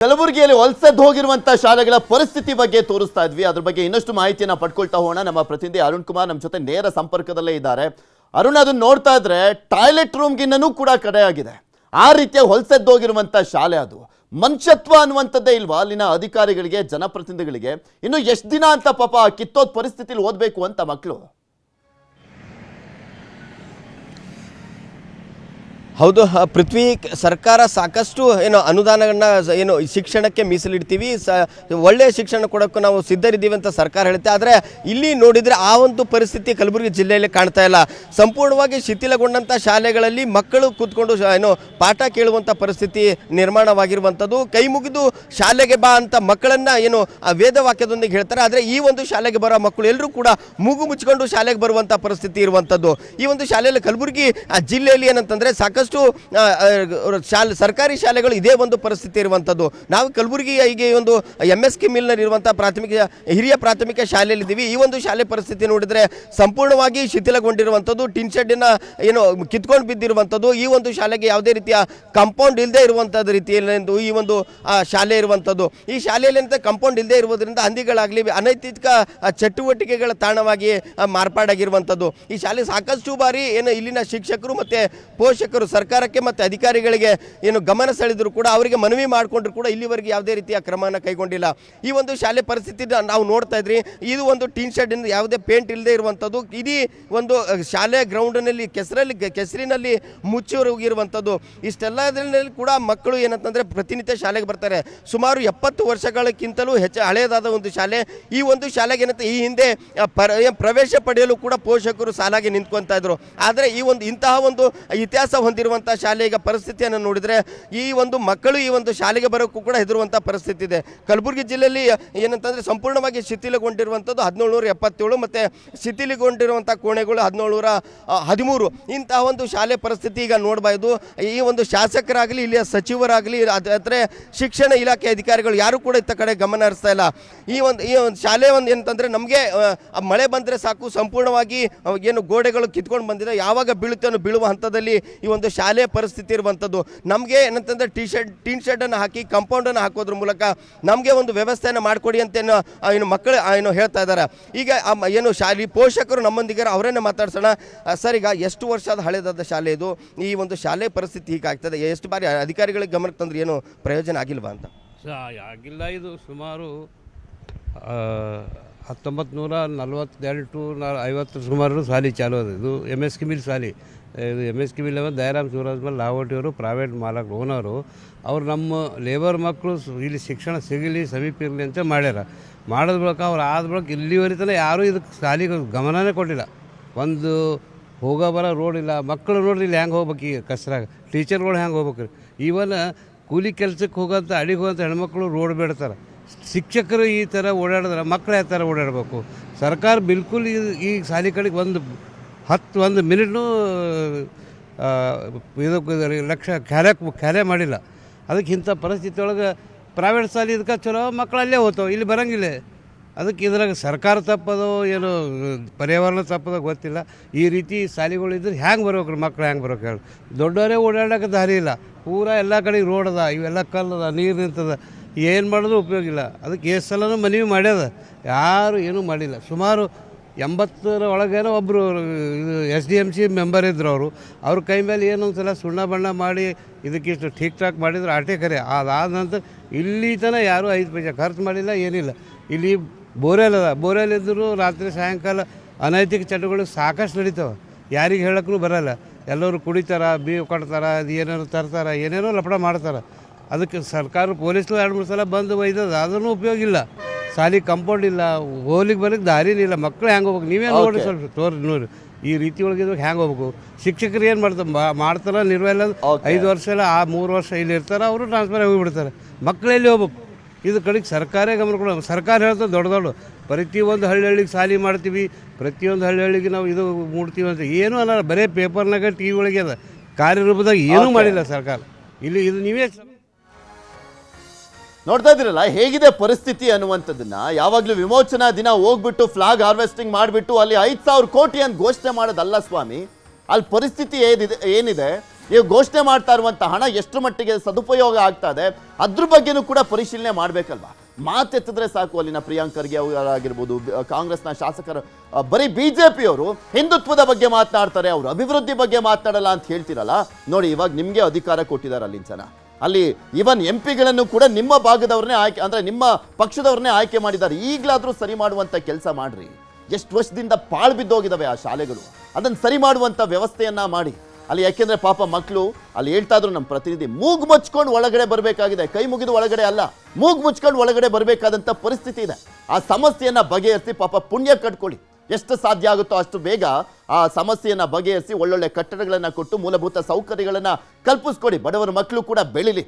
ಕಲಬುರಗಿಯಲ್ಲಿ ವಲಸೆದ್ದು ಹೋಗಿರುವಂತ ಶಾಲೆಗಳ ಪರಿಸ್ಥಿತಿ ಬಗ್ಗೆ ತೋರಿಸ್ತಾ ಇದ್ವಿ. ಅದ್ರ ಬಗ್ಗೆ ಇನ್ನಷ್ಟು ಮಾಹಿತಿಯನ್ನ ಪಡ್ಕೊಳ್ತಾ ಹೋಗೋಣ. ನಮ್ಮ ಪ್ರತಿನಿಧಿ ಅರುಣ್ ಕುಮಾರ್ ನಮ್ಮ ಜೊತೆ ನೇರ ಸಂಪರ್ಕದಲ್ಲೇ ಇದ್ದಾರೆ. ಅರುಣ್, ಅದನ್ನ ನೋಡ್ತಾ ಇದ್ರೆ ಟಾಯ್ಲೆಟ್ ರೂಮ್ಗಿನ್ನೂ ಕೂಡ ಕಡೆಯಾಗಿದೆ. ಆ ರೀತಿಯ ವಲಸೆದ್ದು ಹೋಗಿರುವಂತ ಶಾಲೆ ಅದು. ಮನುಷ್ಯತ್ವ ಅನ್ನುವಂಥದ್ದೇ ಇಲ್ವಾ ಅಲ್ಲಿನ ಅಧಿಕಾರಿಗಳಿಗೆ, ಜನಪ್ರತಿನಿಧಿಗಳಿಗೆ? ಇನ್ನು ಎಷ್ಟು ದಿನ ಅಂತ ಪಾಪ ಕಿತ್ತೋದ್ ಪರಿಸ್ಥಿತಿಲಿ ಓದಬೇಕು ಅಂತ ಮಕ್ಕಳು? ಹೌದು ಪೃಥ್ವಿ, ಸರ್ಕಾರ ಸಾಕಷ್ಟು ಅನುದಾನಗಳನ್ನ ಶಿಕ್ಷಣಕ್ಕೆ ಮೀಸಲಿಡ್ತೀವಿ, ಒಳ್ಳೆಯ ಶಿಕ್ಷಣ ಕೊಡೋಕ್ಕೂ ನಾವು ಸಿದ್ಧರಿದ್ದೀವಿ ಅಂತ ಸರ್ಕಾರ ಹೇಳುತ್ತೆ. ಆದರೆ ಇಲ್ಲಿ ನೋಡಿದರೆ ಆ ಒಂದು ಪರಿಸ್ಥಿತಿ ಕಲಬುರಗಿ ಜಿಲ್ಲೆಯಲ್ಲಿ ಕಾಣ್ತಾ ಇಲ್ಲ. ಸಂಪೂರ್ಣವಾಗಿ ಶಿಥಿಲಗೊಂಡಂಥ ಶಾಲೆಗಳಲ್ಲಿ ಮಕ್ಕಳು ಕೂತ್ಕೊಂಡು ಪಾಠ ಕೇಳುವಂಥ ಪರಿಸ್ಥಿತಿ ನಿರ್ಮಾಣವಾಗಿರುವಂಥದ್ದು. ಕೈ ಮುಗಿದು ಶಾಲೆಗೆ ಬಾ ಅಂತ ಮಕ್ಕಳನ್ನು ವೇದವಾಕ್ಯದೊಂದಿಗೆ ಹೇಳ್ತಾರೆ. ಆದರೆ ಈ ಒಂದು ಶಾಲೆಗೆ ಬರೋ ಮಕ್ಕಳು ಎಲ್ಲರೂ ಕೂಡ ಮೂಗು ಮುಚ್ಚಿಕೊಂಡು ಶಾಲೆಗೆ ಬರುವಂಥ ಪರಿಸ್ಥಿತಿ ಇರುವಂಥದ್ದು. ಈ ಒಂದು ಶಾಲೆಯಲ್ಲಿ ಕಲಬುರಗಿ ಜಿಲ್ಲೆಯಲ್ಲಿ ಏನಂತಂದರೆ ಸಾಕಷ್ಟು ಸರ್ಕಾರಿ ಶಾಲೆಗಳು ಇದೇ ಒಂದು ಪರಿಸ್ಥಿತಿ ಇರುವಂಥದ್ದು. ನಾವು ಕಲಬುರಗಿ ಈಗ ಒಂದು MSK ಮಿಲ್ನಲ್ಲಿ ಇರುವಂಥ ಹಿರಿಯ ಪ್ರಾಥಮಿಕ ಶಾಲೆಯಲ್ಲಿದ್ದೀವಿ. ಈ ಒಂದು ಶಾಲೆ ಪರಿಸ್ಥಿತಿ ನೋಡಿದರೆ ಸಂಪೂರ್ಣವಾಗಿ ಶಿಥಿಲಗೊಂಡಿರುವಂಥದ್ದು, ಟಿನ್ ಶೆಡ್ಡಿನ ಕಿತ್ಕೊಂಡು ಬಿದ್ದಿರುವಂಥದ್ದು. ಈ ಒಂದು ಶಾಲೆಗೆ ಯಾವುದೇ ರೀತಿಯ ಕಾಂಪೌಂಡ್ ಇಲ್ಲದೆ ಇರುವಂಥದ್ದು ರೀತಿಯಲ್ಲಿ ಈ ಒಂದು ಶಾಲೆ ಇರುವಂಥದ್ದು. ಈ ಶಾಲೆಯಲ್ಲಿ ಅಂತ ಕಾಂಪೌಂಡ್ ಇಲ್ಲದೆ ಇರುವುದರಿಂದ ಹಂದಿಗಳಾಗಲಿ ಅನೈತಿಕ ಚಟುವಟಿಕೆಗಳ ತಾಣವಾಗಿ ಮಾರ್ಪಾಡಾಗಿರುವಂಥದ್ದು. ಈ ಶಾಲೆ ಸಾಕಷ್ಟು ಬಾರಿ ಇಲ್ಲಿನ ಶಿಕ್ಷಕರು ಮತ್ತು ಪೋಷಕರು ಸರ್ಕಾರಕ್ಕೆ ಮತ್ತು ಅಧಿಕಾರಿಗಳಿಗೆ ಗಮನ ಸೆಳೆದರೂ ಕೂಡ ಅವರಿಗೆ ಮನವಿ ಮಾಡಿಕೊಂಡ್ರು ಕೂಡ ಇಲ್ಲಿವರೆಗೆ ಯಾವುದೇ ರೀತಿಯ ಕ್ರಮನ ಕೈಗೊಂಡಿಲ್ಲ. ಈ ಒಂದು ಶಾಲೆ ಪರಿಸ್ಥಿತಿ ನಾವು ನೋಡ್ತಾ ಇದ್ರಿ. ಇದು ಒಂದು ಟೀನ್ ಶೆಡ್ ಯಾವುದೇ ಪೇಂಟ್ ಇಲ್ಲದೆ ಇರುವಂಥದ್ದು. ಇಡೀ ಒಂದು ಶಾಲೆ ಗ್ರೌಂಡ್ನಲ್ಲಿ ಕೆಸರಿನಲ್ಲಿ ಮುಚ್ಚೋಗಿರುವಂಥದ್ದು. ಇಷ್ಟೆಲ್ಲದರಲ್ಲಿ ಕೂಡ ಮಕ್ಕಳು ಏನಂತಂದರೆ ಪ್ರತಿನಿತ್ಯ ಶಾಲೆಗೆ ಬರ್ತಾರೆ. ಸುಮಾರು 70 ವರ್ಷಗಳಕ್ಕಿಂತಲೂ ಹೆಚ್ಚು ಹಳೆಯದಾದ ಒಂದು ಶಾಲೆ. ಈ ಒಂದು ಶಾಲೆಗೆ ಏನಂತ ಈ ಹಿಂದೆ ಪ್ರವೇಶ ಪಡೆಯಲು ಕೂಡ ಪೋಷಕರು ಸಾಲಾಗಿ ನಿಂತ್ಕೊತಾ ಇದ್ರು. ಆದರೆ ಇಂತಹ ಒಂದು ಇತಿಹಾಸ ಹೊಂದಿರುವಂಥ ಶಾಲೆ ಈಗ ಪರಿಸ್ಥಿತಿಯನ್ನು ನೋಡಿದರೆ ಈ ಒಂದು ಮಕ್ಕಳು ಈ ಒಂದು ಶಾಲೆಗೆ ಬರೋಕ್ಕೂ ಕೂಡ ಹೆದರುವಂಥ ಪರಿಸ್ಥಿತಿ ಇದೆ. ಕಲಬುರಗಿ ಜಿಲ್ಲೆಯಲ್ಲಿ ಏನಂತಂದರೆ ಸಂಪೂರ್ಣವಾಗಿ ಶಿಥಿಲಗೊಂಡಿರುವಂಥದ್ದು 1777 ಮತ್ತು ಶಿಥಿಲಗೊಂಡಿರುವಂಥ ಕೋಣೆಗಳು 1713. ಇಂತಹ ಒಂದು ಶಾಲೆ ಪರಿಸ್ಥಿತಿ ಈಗ ನೋಡಬಹುದು. ಈ ಒಂದು ಶಾಸಕರಾಗಲಿ ಇಲ್ಲಿಯ ಸಚಿವರಾಗಲಿ ಆದರೆ ಶಿಕ್ಷಣ ಇಲಾಖೆ ಅಧಿಕಾರಿಗಳು ಯಾರು ಕೂಡ ಇತ್ತ ಕಡೆ ಗಮನ ಹರಿಸ್ತಾ ಇಲ್ಲ. ಈ ಒಂದು ಶಾಲೆ ಏನಂತಂದರೆ ನಮಗೆ ಮಳೆ ಬಂದರೆ ಸಾಕು ಸಂಪೂರ್ಣವಾಗಿ ಗೋಡೆಗಳು ಕಿತ್ಕೊಂಡು ಬಂದಿದೆ. ಯಾವಾಗ ಬೀಳುತ್ತೆ ಬೀಳುವ ಹಂತದಲ್ಲಿ ಈ ಒಂದು ಶಾಲೆಯ ಪರಿಸ್ಥಿತಿ ಇರುವಂಥದ್ದು. ನಮಗೆ ಏನಂತಂದರೆ ಟೀನ್ ಶೆಡ್ಡನ್ನು ಹಾಕಿ ಕಾಂಪೌಂಡನ್ನು ಹಾಕೋದ್ರ ಮೂಲಕ ನಮಗೆ ಒಂದು ವ್ಯವಸ್ಥೆಯನ್ನು ಮಾಡಿಕೊಡಿ ಅಂತ ಮಕ್ಕಳು ಹೇಳ್ತಾ ಇದ್ದಾರೆ. ಈಗ ಶಾಲೆ ಪೋಷಕರು ನಮ್ಮೊಂದಿಗೆ ಅವರನ್ನೇ ಮಾತಾಡ್ಸೋಣ. ಸರ್, ಈಗ ಎಷ್ಟು ವರ್ಷದ ಹಳೆದಾದ ಶಾಲೆ ಇದು? ಈ ಒಂದು ಶಾಲೆ ಪರಿಸ್ಥಿತಿ ಹೀಗಾಗ್ತದೆ. ಎಷ್ಟು ಬಾರಿ ಅಧಿಕಾರಿಗಳಿಗೆ ಗಮನಕ್ಕೆ ತಂದ್ರೆ ಏನು ಪ್ರಯೋಜನ ಆಗಿಲ್ವಾ ಅಂತ? ಆಗಿಲ್ಲ. ಇದು ಸುಮಾರು 1942 to 50 ಸುಮಾರು ಶಾಲೆ ಚಾಲು ಅದು. ಇದು MSK ಮಿಲ್ ಶಾಲೆ. ಇದು MSK ಮಿಲ್ ದಯಾರಾಮ್ ಶಿವರಾಜ್ ಮೇಲೆ ಲಾವಟಿಯವರು ಪ್ರೈವೇಟ್ ಮಾಲಕರು ಓನರು. ಅವ್ರು ನಮ್ಮ ಲೇಬರ್ ಮಕ್ಕಳು ಇಲ್ಲಿ ಶಿಕ್ಷಣ ಸಿಗಲಿ ಸಮೀಪ ಇರಲಿ ಅಂತ ಮಾಡ್ಯಾರ. ಮಾಡೋದ ಬಳಿಕ ಅವ್ರು ಆದ ಬಳಿಕ ಇಲ್ಲಿವರೆತನ ಯಾರೂ ಇದಕ್ಕೆ ಶಾಲೆಗೆ ಗಮನನೇ ಕೊಟ್ಟಿಲ್ಲ. ಒಂದು ಹೋಗೋ ಬರೋ ರೋಡ್ ಇಲ್ಲ. ಮಕ್ಕಳು ನೋಡ್ರಿ ಇಲ್ಲಿ ಹೆಂಗೆ ಹೋಗ್ಬೇಕು, ಈಗ ಕಸ್ರಾಗ ಟೀಚರ್ಗಳು ಹೆಂಗೆ ಹೋಗ್ಬೇಕು ರೀ. ಈವನ್ ಕೂಲಿ ಕೆಲಸಕ್ಕೆ ಹೋಗೋಂಥ ಅಡಿಗೆ ಹೋಗೋಂಥ ಹೆಣ್ಮಕ್ಳು ರೋಡ್ ಬೇಡ್ತಾರೆ. ಶಿಕ್ಷಕರು ಈ ಥರ ಓಡಾಡಿದ್ರೆ ಮಕ್ಕಳು ಯಾವ ಥರ ಓಡಾಡಬೇಕು? ಸರ್ಕಾರ ಬಿಲ್ಕುಲ್ ಈ ಶಾಲೆ ಕಡೆಗೆ ಒಂದು ಮಿನಿಟ್ನೂ ಲಕ್ಷ ಖ್ಯಾಲೆ ಮಾಡಿಲ್ಲ. ಅದಕ್ಕೆ ಇಂಥ ಪರಿಸ್ಥಿತಿ ಒಳಗೆ ಪ್ರೈವೇಟ್ ಶಾಲೆ ಇದಕ್ಕೆ ಚಲೋ ಮಕ್ಕಳು ಅಲ್ಲೇ ಹೋಗ್ತಾವೆ, ಇಲ್ಲಿ ಬರೋಂಗಿಲ್ಲ. ಅದಕ್ಕೆ ಇದ್ರಾಗ ಸರ್ಕಾರ ತಪ್ಪದೋ ಏನೋ ಪರ್ಯಾವರಣ ತಪ್ಪದೋ ಗೊತ್ತಿಲ್ಲ. ಈ ರೀತಿ ಶಾಲೆಗಳಿದ್ರೆ ಹೆಂಗೆ ಬರ್ಬೇಕು ಮಕ್ಕಳು, ಹೆಂಗೆ ಬರ್ಬೇಕು ಹೇಳಿ? ದೊಡ್ಡವರೇ ಓಡಾಡೋಕೆ ದಾರಿ ಇಲ್ಲ. ಪೂರಾ ಎಲ್ಲ ಕಡೆಗೆ ರೋಡ್ ಅದ, ಇವೆಲ್ಲ ಕಲ್ಲದ, ನೀರು ನಿಂತದ, ಏನು ಮಾಡಿದ್ರೂ ಉಪಯೋಗ ಇಲ್ಲ. ಅದಕ್ಕೆ ಎಷ್ಟು ಸಲನೂ ಮನವಿ ಮಾಡ್ಯದ, ಯಾರು ಏನೂ ಮಾಡಿಲ್ಲ. ಸುಮಾರು 80 ಒಳಗೇನೋ ಒಬ್ಬರು ಇದು SDMC ಮೆಂಬರ್ ಇದ್ದರು. ಅವ್ರ ಕೈ ಮೇಲೆ ಏನೊಂದು ಸಲ ಸುಣ್ಣ ಬಣ್ಣ ಮಾಡಿ ಇದಕ್ಕಿಷ್ಟು ಠೀಕ್ ಠಾಕ್ ಮಾಡಿದ್ರು ಆಟೆ ಕರೆ. ಅದಾದ ನಂತರ ಇಲ್ಲಿ ತನಕ ಯಾರೂ 5 ಪೈಸೆ ಖರ್ಚು ಮಾಡಿಲ್ಲ, ಏನಿಲ್ಲ. ಇಲ್ಲಿ ಬೋರ್ವೆಲ್ ಅದ. ಬೋರ್ವೆಲ್ ಇದ್ದರೂ ರಾತ್ರಿ ಸಾಯಂಕಾಲ ಅನೈತಿಕ ಚಟಗಳು ಸಾಕಷ್ಟು ನಡೀತಾವೆ. ಯಾರಿಗೆ ಹೇಳೋಕ್ಕೂ ಬರೋಲ್ಲ. ಎಲ್ಲರೂ ಕುಡಿತಾರೆ, ಬೀವ್ ಕೊಡ್ತಾರೆ, ಅದು ಏನೇನೋ ತರ್ತಾರೆ, ಏನೇನೋ ಲಪಡ ಮಾಡ್ತಾರೆ. ಅದಕ್ಕೆ ಸರ್ಕಾರ ಪೊಲೀಸ್ರು 2-3 ಸಲ ಬಂದು ಒಯ್ದದ, ಅದನ್ನು ಉಪಯೋಗ ಇಲ್ಲ. ಶಾಲೆ ಕಾಂಪೌಂಡ್ ಇಲ್ಲ, ಹೋಗ್ಲಿಕ್ಕೆ ಬರೋಕ್ಕೆ ದಾರಿನೇ ಇಲ್ಲ. ಮಕ್ಕಳು ಹೆಂಗೆ ಹೋಗ್ಬೇಕು ನೀವೇ ನೋಡಿ, ಸ್ವಲ್ಪ ನೋಡಿ ಈ ರೀತಿ ಒಳಗೆ ಹೆಂಗೆ ಹೋಗ್ಬೇಕು? ಶಿಕ್ಷಕರು ಏನು ಮಾಡ್ತಾರೆ ನಿರ್ವಹಣೆ 5 ವರ್ಷ ಇಲ್ಲ 3 ವರ್ಷ ಇಲ್ಲಿ ಇರ್ತಾರೆ, ಅವರು ಟ್ರಾನ್ಸ್ಫರ್ ಹೋಗಿಬಿಡ್ತಾರೆ. ಮಕ್ಕಳಲ್ಲಿ ಹೋಗ್ಬೇಕು? ಇದು ಕಡೆಗೆ ಸರ್ಕಾರೇ ಗಮನ ಕೊಡೋದು. ಸರ್ಕಾರ ಹೇಳ್ತದೆ ದೊಡ್ಡ ಪ್ರತಿಯೊಂದು ಹಳ್ಳಿಗೆ ಶಾಲೆ ಮಾಡ್ತೀವಿ, ಪ್ರತಿಯೊಂದು ಹಳ್ಳಿಗೆ ನಾವು ಇದು ಮೂಡ್ತೀವಿ ಅಂತ ಏನೂ ಅಲ್ಲ. ಬರೀ ಪೇಪರ್ನಾಗ TV ಒಳಗೆ ಅದ, ಕಾರ್ಯರೂಪದಾಗ ಏನೂ ಮಾಡಿಲ್ಲ ಸರ್ಕಾರ. ಇಲ್ಲಿ ಇದು ನೀವೇ ನೋಡ್ತಾ ಇದ್ದೀರಲ್ಲ ಹೇಗಿದೆ ಪರಿಸ್ಥಿತಿ ಅನ್ನುವಂಥದ್ದನ್ನ. ಯಾವಾಗಲೂ ವಿಮೋಚನಾ ದಿನ ಹೋಗ್ಬಿಟ್ಟು ಫ್ಲಾಗ್ ಹಾರ್ವೆಸ್ಟಿಂಗ್ ಮಾಡಿಬಿಟ್ಟು ಅಲ್ಲಿ 5,000 ಕೋಟಿ ಅಂತ ಘೋಷಣೆ ಮಾಡೋದಲ್ಲ ಸ್ವಾಮಿ. ಅಲ್ಲಿ ಪರಿಸ್ಥಿತಿ ಏನಿದೆ ಈಗ ಘೋಷಣೆ ಮಾಡ್ತಾ ಇರುವಂಥ ಹಣ ಎಷ್ಟು ಮಟ್ಟಿಗೆ ಸದುಪಯೋಗ ಆಗ್ತಾ ಇದೆ ಅದ್ರ ಬಗ್ಗೆನೂ ಕೂಡ ಪರಿಶೀಲನೆ ಮಾಡಬೇಕಲ್ವಾ. ಮಾತೆತ್ತಿದ್ರೆ ಸಾಕು. ಅಲ್ಲಿನ ಪ್ರಿಯಾಂಕ್ ಖರ್ಗೆ ಅವರಾಗಿರ್ಬೋದು, ಕಾಂಗ್ರೆಸ್ನ ಶಾಸಕರು, ಬರೀ ಬಿಜೆಪಿಯವರು ಹಿಂದುತ್ವದ ಬಗ್ಗೆ ಮಾತನಾಡ್ತಾರೆ, ಅವರು ಅಭಿವೃದ್ಧಿ ಬಗ್ಗೆ ಮಾತನಾಡಲ್ಲ ಅಂತ ಹೇಳ್ತಿರಲ್ಲ. ನೋಡಿ, ಇವಾಗ ನಿಮಗೆ ಅಧಿಕಾರ ಕೊಟ್ಟಿದ್ದಾರೆ ಅಲ್ಲಿನ ಜನ. ಅಲ್ಲಿ ಇವನ್ ಎಂಪಿಗಳನ್ನು ಕೂಡ ನಿಮ್ಮ ಭಾಗದವ್ರನ್ನೇ ಆಯ್ಕೆ, ಅಂದರೆ ನಿಮ್ಮ ಪಕ್ಷದವ್ರನ್ನೇ ಆಯ್ಕೆ ಮಾಡಿದ್ದಾರೆ. ಈಗಲಾದರೂ ಸರಿ ಮಾಡುವಂಥ ಕೆಲಸ ಮಾಡ್ರಿ. ಎಷ್ಟು ವರ್ಷದಿಂದ ಪಾಳು ಬಿದ್ದೋಗಿದ್ದಾವೆ ಆ ಶಾಲೆಗಳು, ಅದನ್ನು ಸರಿ ಮಾಡುವಂಥ ವ್ಯವಸ್ಥೆಯನ್ನ ಮಾಡಿ ಅಲ್ಲಿ. ಯಾಕೆಂದ್ರೆ ಪಾಪ ಮಕ್ಕಳು ಅಲ್ಲಿ ಹೇಳ್ತಾ ಇದ್ರು ನಮ್ಮ ಪ್ರತಿನಿಧಿ, ಮೂಗು ಮುಚ್ಕೊಂಡು ಒಳಗಡೆ ಬರಬೇಕಾಗಿದೆ, ಕೈ ಮುಗಿದು ಒಳಗಡೆ ಅಲ್ಲ, ಮೂಗು ಮುಚ್ಕೊಂಡು ಒಳಗಡೆ ಬರಬೇಕಾದಂಥ ಪರಿಸ್ಥಿತಿ ಇದೆ. ಆ ಸಮಸ್ಯೆಯನ್ನ ಬಗೆಹರಿಸಿ ಪಾಪ ಪುಣ್ಯ ಕಟ್ಕೊಳ್ಳಿ. ಎಷ್ಟು ಸಾಧ್ಯ ಆಗುತ್ತೋ ಅಷ್ಟು ಬೇಗ ಆ ಸಮಸ್ಯೆಯನ್ನ ಬಗೆಹರಿಸಿ ಒಳ್ಳೊಳ್ಳೆ ಕಟ್ಟಡಗಳನ್ನು ಕೊಟ್ಟು ಮೂಲಭೂತ ಸೌಕರ್ಯಗಳನ್ನು ಕಲ್ಪಿಸ್ಕೊಡಿ. ಬಡವರ ಮಕ್ಕಳು ಕೂಡ ಬೆಳಿಲಿ.